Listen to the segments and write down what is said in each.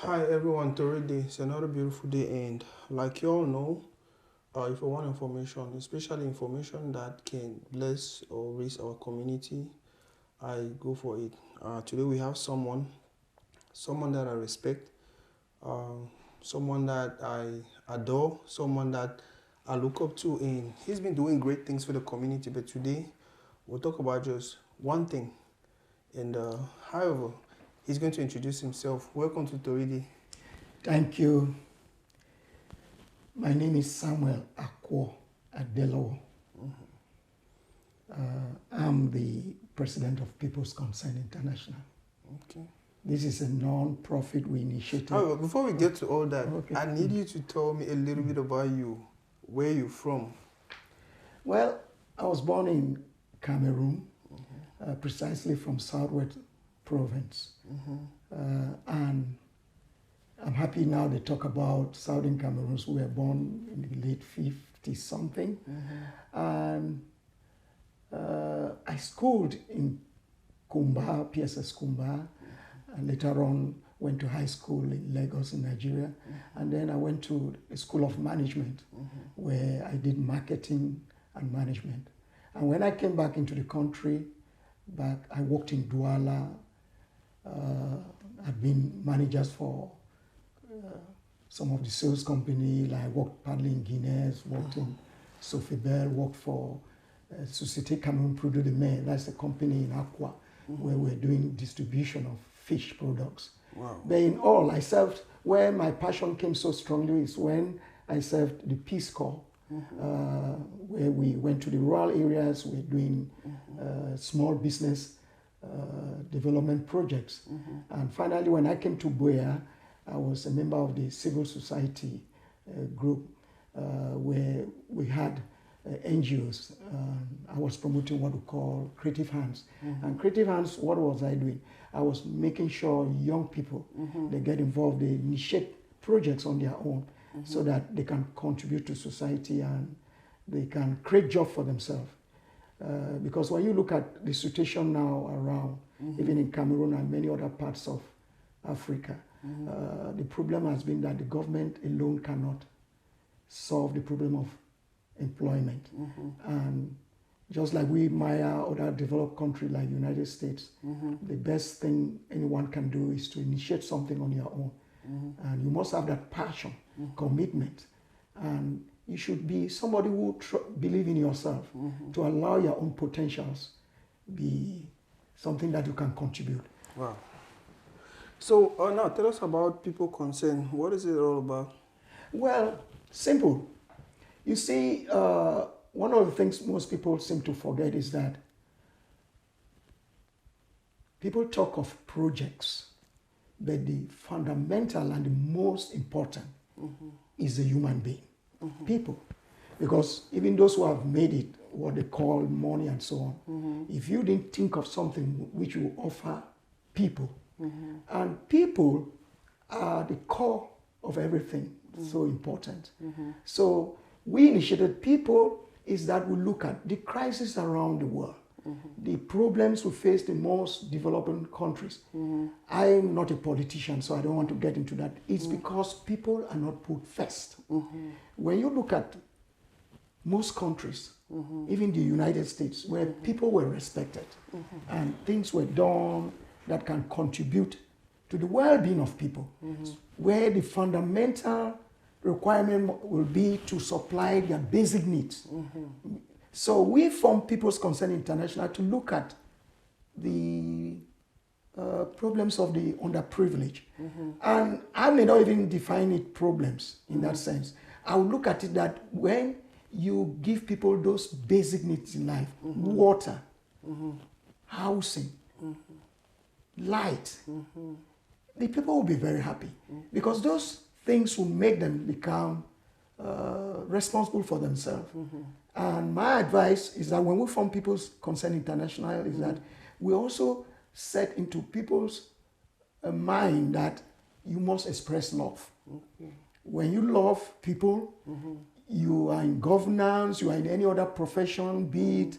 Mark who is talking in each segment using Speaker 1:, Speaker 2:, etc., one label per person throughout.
Speaker 1: Hi everyone, today it's another beautiful day, and like you all know, if you want information, especially information that can bless or raise our community, I go for it. Today we have someone that I respect, um, someone that I adore, someone that I look up to, and he's been doing great things for the community. But today we'll talk about just one thing, and however, he's going to introduce himself. Welcome to Toridi.
Speaker 2: Thank you. My name is Samuel Akwo Adelowo. I'm the president of People's Concern International.
Speaker 1: Okay.
Speaker 2: This is a non-profit we initiated.
Speaker 1: However, before we get to all that,
Speaker 2: Okay.
Speaker 1: I need you to tell me a little bit about you, where you're from.
Speaker 2: Well, I was born in Cameroon, precisely from Southwest Province. And I'm happy now they talk about Southern Cameroons who were born in the late 50s something. And I schooled in Kumba, PSS Kumba, and later on went to high school in Lagos in Nigeria. And then I went to a school of management where I did marketing and management. And when I came back into the country, I worked in Douala. I've been managers for some of the sales company, like I worked partly in Guinness, worked in Sofibel, worked for Société Cameroun Produits de Mer, that's a company in Aqua, where we're doing distribution of fish products.
Speaker 1: Wow.
Speaker 2: But in all, I served, where my passion came so strongly is when I served the Peace Corps, where we went to the rural areas, we're doing small business development projects. And finally, when I came to Boya, I was a member of the civil society group where we had NGOs. I was promoting what we call Creative Hands. And Creative Hands, what was I doing? I was making sure young people, they get involved, they initiate projects on their own so that they can contribute to society and they can create jobs for themselves. Because when you look at the situation now around, even in Cameroon and many other parts of Africa, the problem has been that the government alone cannot solve the problem of employment. And just like we admire other developed countries like United States, the best thing anyone can do is to initiate something on your own. And you must have that passion, commitment, and you should be somebody who believe in yourself to allow your own potentials be something that you can contribute.
Speaker 1: Wow. So now tell us about People Concern. What is it all about?
Speaker 2: Well, simple. You see, one of the things most people seem to forget is that people talk of projects, but the fundamental and the most important is the human being, people. Because even those who have made it, what they call money and so on, if you didn't think of something which will offer people, and people are the core of everything, so important. So we initiated people is that we look at the crisis around the world, the problems we face in most developing countries. I'm not a politician, so I don't want to get into that. It's because people are not put first. When you look at most countries, even the United States, where people were respected and things were done that can contribute to the well-being of people, where the fundamental requirement will be to supply their basic needs. So we from People's Concern International to look at the problems of the underprivileged. And I may not even define it problems in that sense. I will look at it that when you give people those basic needs in life, water, housing, light, the people will be very happy because those things will make them become responsible for themselves. And my advice is that when we form People's Concern International is that we also set into people's mind that you must express love. When you love people, you are in governance, you are in any other profession, be it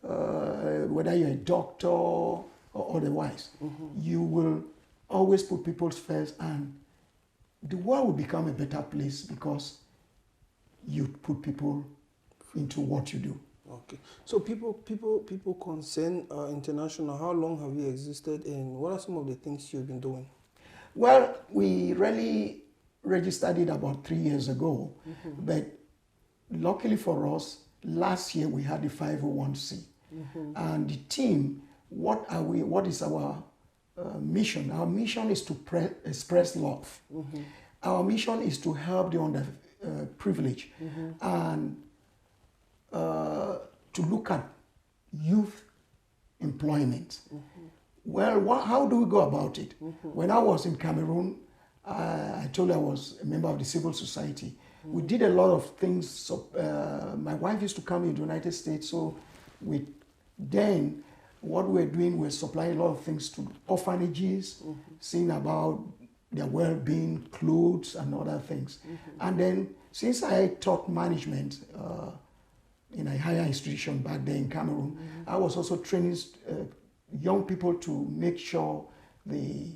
Speaker 2: whether you're a doctor or otherwise, you will always put people first and the world will become a better place because you put people into what you do.
Speaker 1: Okay. So people concern international. How long have you existed, and what are some of the things you've been doing?
Speaker 2: Well, we really registered it about 3 years ago, but luckily for us, last year we had the 501c, and the team. What are we? What is our mission? Our mission is to express love. Our mission is to help the underprivileged and to look at youth employment. Well, how do we go about it? When I was in Cameroon, I told you I was a member of the civil society. We did a lot of things. So, my wife used to come in the United States, so then what we're doing, we're supplying a lot of things to orphanages, seeing about their well-being, clothes, and other things. And then, since I taught management in a higher institution back there in Cameroon, I was also training young people to make sure the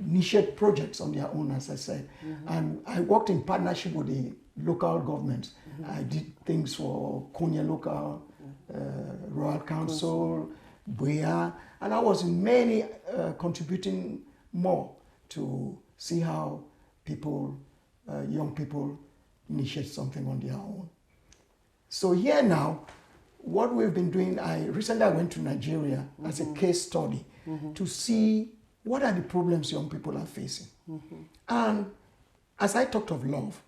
Speaker 2: initiate projects on their own, as I said. And I worked in partnership with the local government. I did things for Konya Local, Royal Council, Buea, and I was in many contributing more to see how people, young people, initiate something on their own. So here now, what we've been doing, recently I went to Nigeria as a case study to see what are the problems young people are facing. And as I talked of love,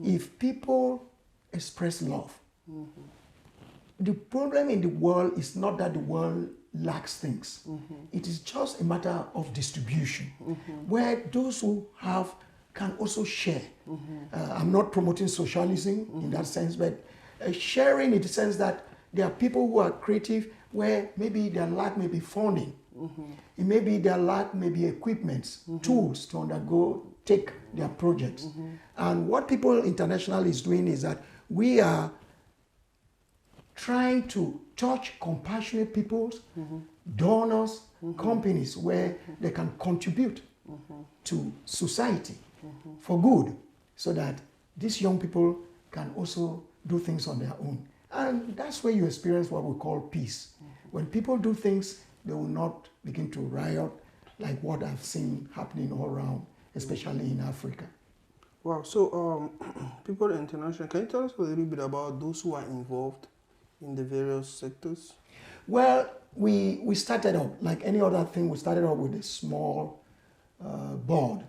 Speaker 2: if people express love, the problem in the world is not that the world lacks things. It is just a matter of distribution, where those who have can also share. I'm not promoting socialism in that sense, but sharing in the sense that there are people who are creative where maybe their lack may be funding. It may be their lack may be equipment, tools to take their projects. And what People International is doing is that we are trying to touch compassionate peoples, donors, companies where they can contribute to society for good, so that these young people can also do things on their own. And that's where you experience what we call peace. When people do things, they will not begin to riot like what I've seen happening all around, especially in Africa.
Speaker 1: Wow. So, People International, can you tell us a little bit about those who are involved in the various sectors?
Speaker 2: Well, we started up, like any other thing, we started up with a small board.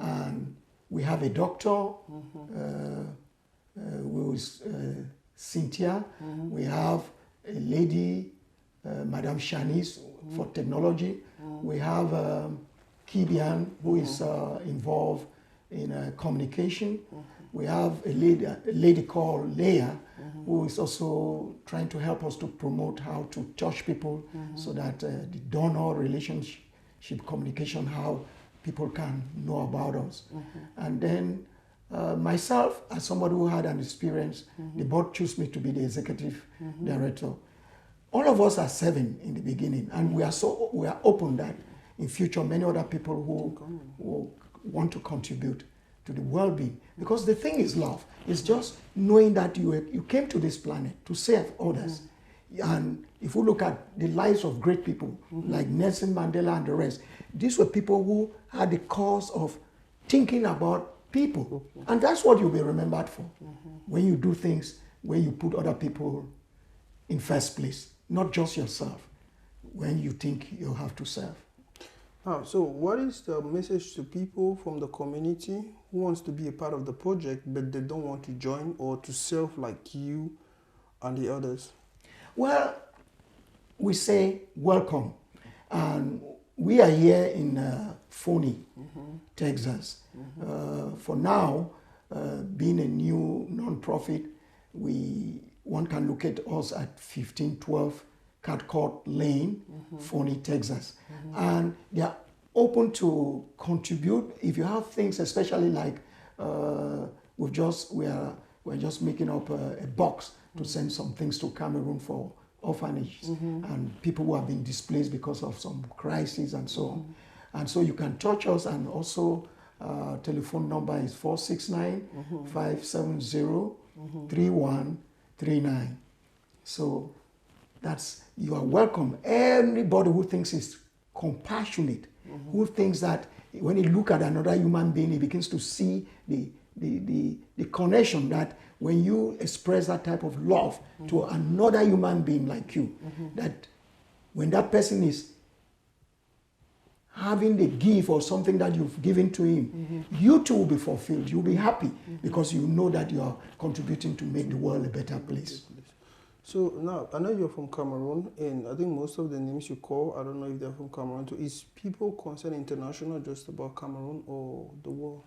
Speaker 2: And we have a doctor, who is Cynthia. We have a lady, Madame Shanice, for technology. We have Kibian, who is involved in communication. We have a lady called Leah, who is also trying to help us to promote how to touch people, so that the donor relationship communication, how people can know about us. And then myself, as somebody who had an experience, the board chose me to be the executive director. All of us are serving in the beginning, and we are open that in future many other people who want to contribute to the well-being. Because the thing is love. It's just knowing that you came to this planet to serve others. And if we look at the lives of great people like Nelson Mandela and the rest, these were people who had the cause of thinking about people. And that's what you'll be remembered for. When you do things where you put other people in first place, not just yourself, when you think you have to serve.
Speaker 1: So what is the message to people from the community who wants to be a part of the project, but they don't want to join or to serve like you and the others?
Speaker 2: Well, we say welcome. And we are here in Phony, Texas. For now, being a new non-profit, one can locate us at 1512 Catcourt Lane, Phony, Texas. And they are open to contribute. If you have things, especially like we're just making up a box to send some things to Cameroon for orphanages and people who have been displaced because of some crises and so on. And so you can touch us, and also telephone number is 469-570-3139. So you are welcome. Anybody who thinks is compassionate, who thinks that when he look at another human being, he begins to see the connection that when you express that type of love to another human being like you, that when that person is having the gift or something that you've given to him, you too will be fulfilled. You'll be happy because you know that you are contributing to make the world a better place.
Speaker 1: So now, I know you're from Cameroon, and I think most of the names you call, I don't know if they're from Cameroon too. Is People Concerned International just about Cameroon or the world?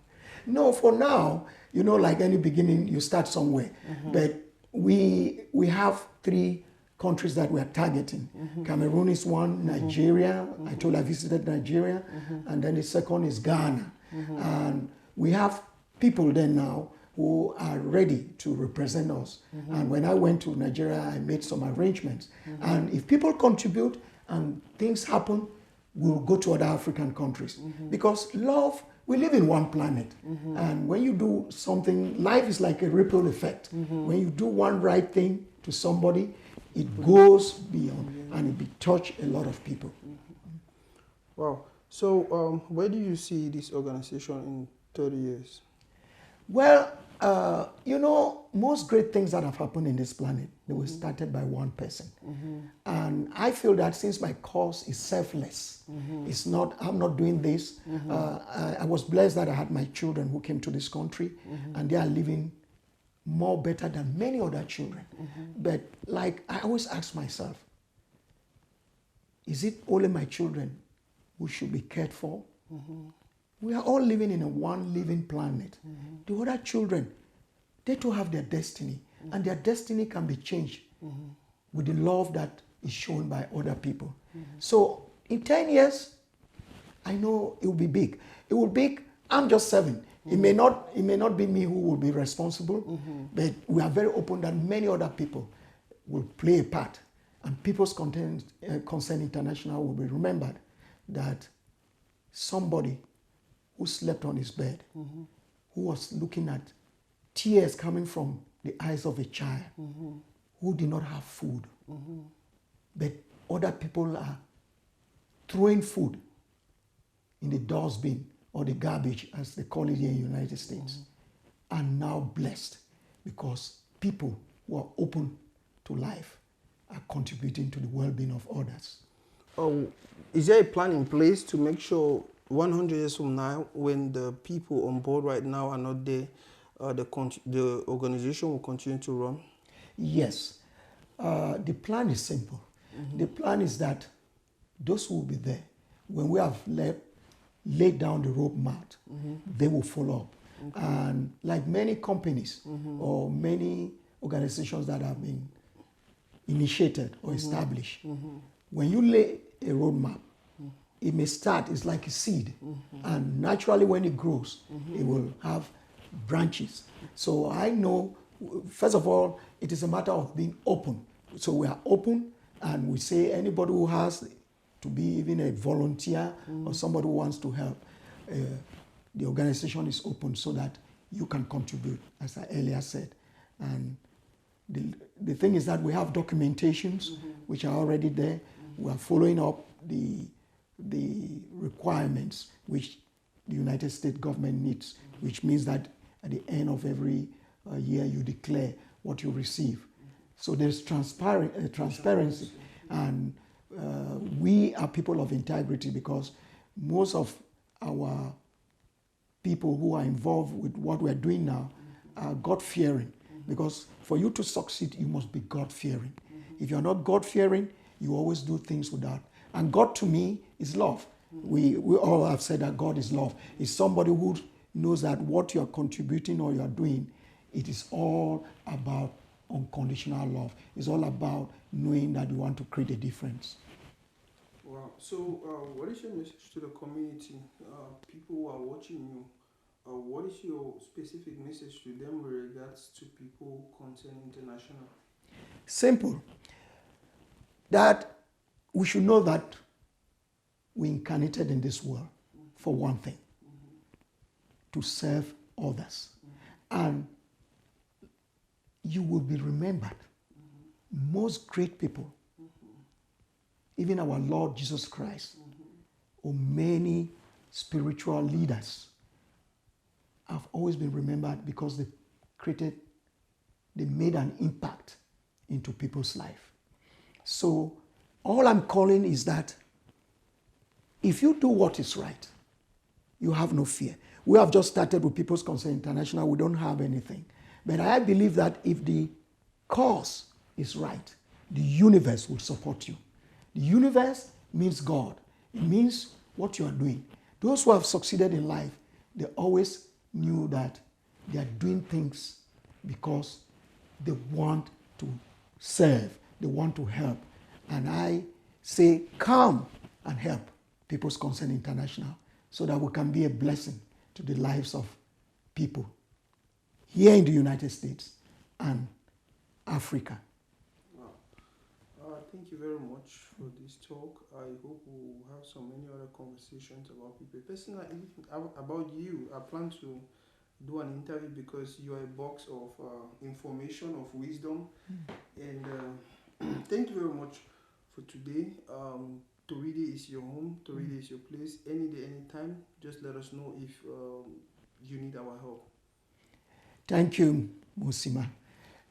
Speaker 2: No, for now, like any beginning, you start somewhere. But we have 3 countries that we are targeting. Cameroon is one, Nigeria. I told I visited Nigeria. And then the second is Ghana. And we have people there now who are ready to represent us. And when I went to Nigeria, I made some arrangements. And if people contribute and things happen, we'll go to other African countries. Because love, we live in one planet. And when you do something, life is like a ripple effect. When you do one right thing to somebody, it goes beyond and it touch a lot of people.
Speaker 1: Wow. So where do you see this organization in 30 years?
Speaker 2: Well, most great things that have happened in this planet, they were started by one person. And I feel that since my cause is selfless, I'm not doing this. I was blessed that I had my children who came to this country, and they are living more better than many other children. But like I always ask myself, is it only my children who should be cared for? We are all living in a one living planet. The other children, they too have their destiny, and their destiny can be changed with the love that is shown by other people. So in 10 years, I know it will be big. It will be big. I'm just 7. It may not be me who will be responsible, but we are very open that many other people will play a part, and People's Concern International will be remembered that somebody who slept on his bed, who was looking at tears coming from the eyes of a child, who did not have food, but other people are throwing food in the dustbin or the garbage, as they call it here in the United States, are now blessed because people who are open to life are contributing to the well-being of others.
Speaker 1: Is there a plan in place to make sure 100 years from now, when the people on board right now are not there, the organization will continue to run?
Speaker 2: Yes. The plan is simple. The plan is that those who will be there, when we have laid down the road mat, they will follow up. And like many companies or many organizations that have been initiated or established, when you lay a roadmap, it may start, it's like a seed. And naturally when it grows, it will have branches. So I know, first of all, it is a matter of being open. So we are open, and we say anybody who has to be even a volunteer or somebody who wants to help, the organization is open so that you can contribute, as I earlier said. And the thing is that we have documentations which are already there. We are following up the requirements which the United States government needs, which means that at the end of every year you declare what you receive. So there's transparency, and we are people of integrity because most of our people who are involved with what we're doing now are God-fearing, because for you to succeed, you must be God-fearing. If you're not God-fearing, you always do things without. And God to me is love. We all have said that God is love. It's somebody who knows that what you're contributing or you're doing, it is all about unconditional love. It's all about knowing that you want to create a difference.
Speaker 1: Wow. So what is your message to the community, people who are watching you? What is your specific message to them with regards to People Concern International?
Speaker 2: Simple. That we should know that we incarnated in this world for one thing. to serve others. And you will be remembered. Most great people, even our Lord Jesus Christ, or many spiritual leaders, have always been remembered because they made an impact into people's life. So all I'm calling is that if you do what is right, you have no fear. We have just started with People's Concern International. We don't have anything. But I believe that if the cause is right, the universe will support you. The universe means God. It means what you are doing. Those who have succeeded in life, they always knew that they are doing things because they want to serve, they want to help. And I say, come and help People's Concern International so that we can be a blessing to the lives of people here in the United States and Africa.
Speaker 1: Thank you very much for this talk. I hope we'll have so many other conversations about people. Personally, about you, I plan to do an interview because you are a box of information, of wisdom. And thank you very much for today. Toride is your home. Toride is your place. Any day, anytime, just let us know if you need our help.
Speaker 2: Thank you, Musima.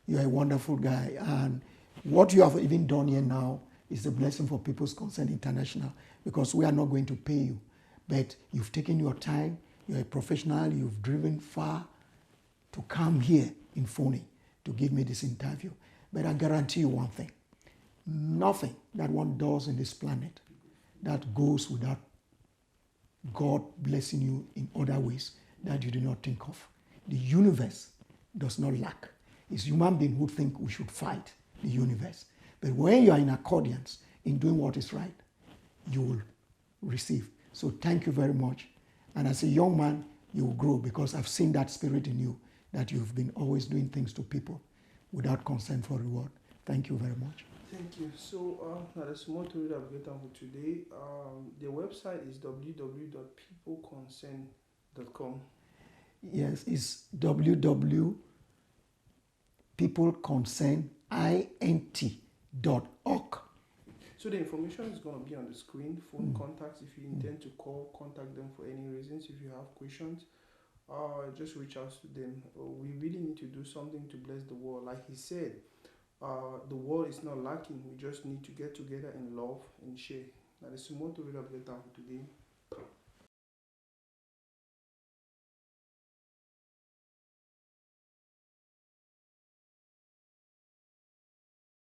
Speaker 2: You're a wonderful guy. And what you have even done here now is a blessing for People's Concern International because we are not going to pay you. But you've taken your time, you're a professional, you've driven far to come here in Phony to give me this interview. But I guarantee you one thing, nothing that one does in this planet that goes without God blessing you in other ways that you do not think of. The universe does not lack. It's human beings who think we should fight the universe. But when you are in accordance in doing what is right, you will receive. So thank you very much. And as a young man, you will grow because I've seen that spirit in you, that you've been always doing things to people without concern for reward. Thank you very much.
Speaker 1: Thank you. So, now the small story that we get on for today. The website is www.peopleconcern.com.
Speaker 2: Yes, it's www.peopleconcernint.org.
Speaker 1: So the information is going to be on the screen. Phone contacts, if you intend to call, contact them for any reasons. If you have questions, just reach out to them. We really need to do something to bless the world. Like he said, the world is not lacking. We just need to get together and love and share. That is the motto we have get down today.